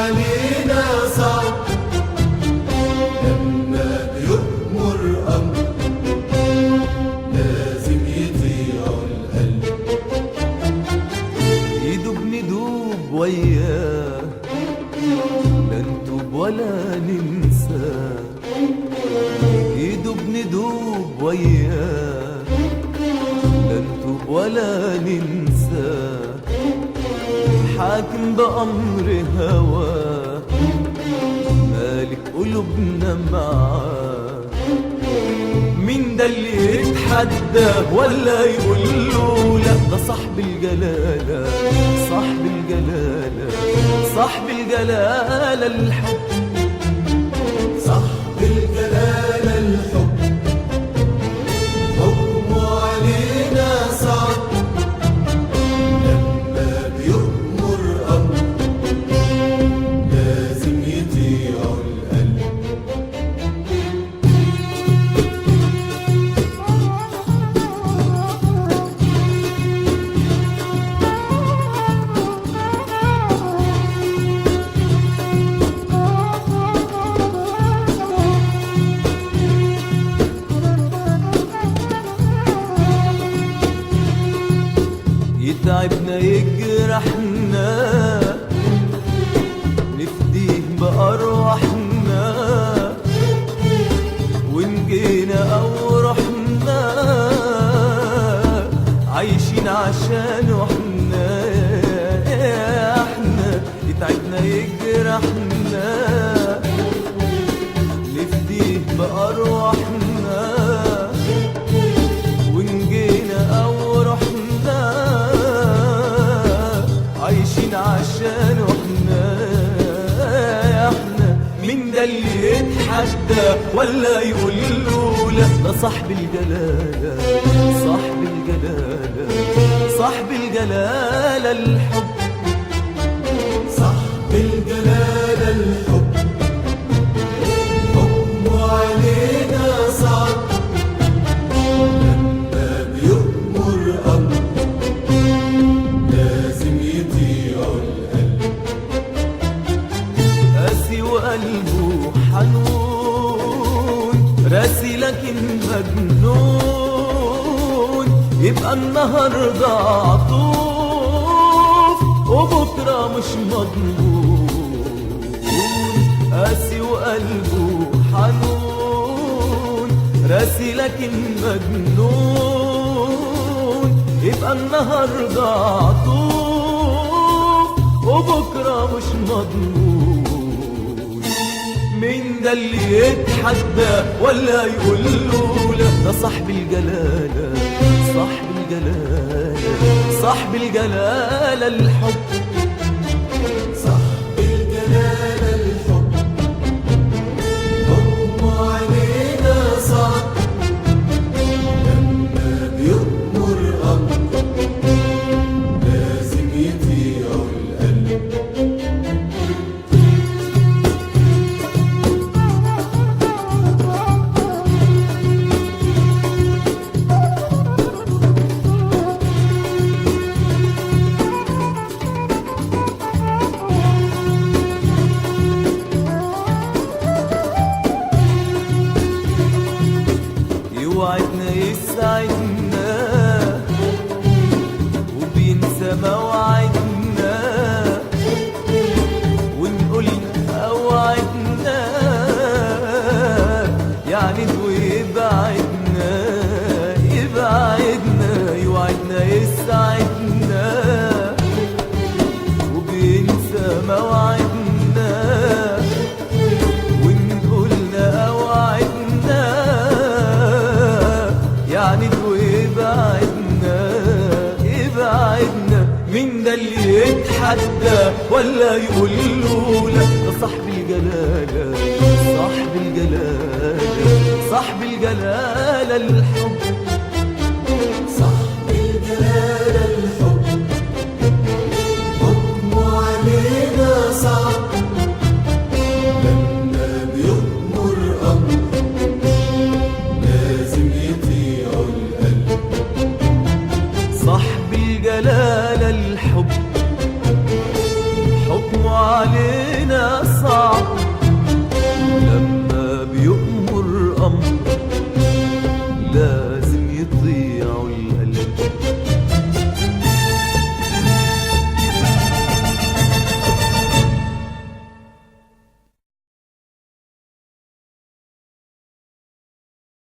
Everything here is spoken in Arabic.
علينا صعب لما بيؤمر أمر لازم يطيع القلب. يدوب ندوب وياه لا نتوب ولا ننسى، يدوب ندوب وياه لا نتوب ولا ننسى، حاكم بأمر هواه مالك قلوبنا معاه. مين ده اللي يتحدى ولا يقول له لا؟ ده صاحب الجلالة، صاحب الجلالة، صاحب الجلالة الحب، صاحب الجلالة الحب، حكمه علينا صعب لما بيؤمر أمر لازم يطيع القلب. يتعبنا يجرحنا نفديه بأرواحنا، وإن جينا أو رحنا عايشين عشانه احنا. يتعبنا يجرحنا نفديه بأرواحنا، وإن جينا أو رحنا عايشين عشانه احنا. مين ده اللي يتحدى ولا يقول له لا؟ ده صاحب الجلالة، صاحب الجلالة، صاحب الجلالة الحب، صاحب الجلالة الحب، حكمه علينا صعب لما بيؤمر أمر لازم يطيع القلب. قاسي وقلبه حنون راسي لكن مجنون، يبقى النهارده عطوف وبكره مش مضمون. قاسي وقلبه حنون راسي لكن مجنون، يبقى النهارده عطوف وبكره مش مضمون. مين ده اللي يتحدى ولا يقول له لا؟ ده صاحب الجلالة، صاحب الجلالة، صاحب الجلالة الحب، صاحب الجلالة الحب، حكمه علينا صعب لما بيؤمر أمر لازم يطيع القلب. يوعدنا يسعدنا وبينسى مواعيدنا، ونقول أوعدنا يعني ويبعدنا، يبعدنا. يوعدنا يسعدنا وبينسى مواعيدنا، ونقولنا أوعدنا يعني ويبعدنا، يبعدنا. مين ده اللي يتحدى ولا يقول له لا؟ ده صاحب الجلالة، صاحب الجلالة، صاحب الجلالة الحب، صاحب الجلالة الحب، حكمه علينا صعب لما بيؤمر أمر لازم يطيع القلب. صاحب الجلالة الحب، حكمه وعلينا صعب لما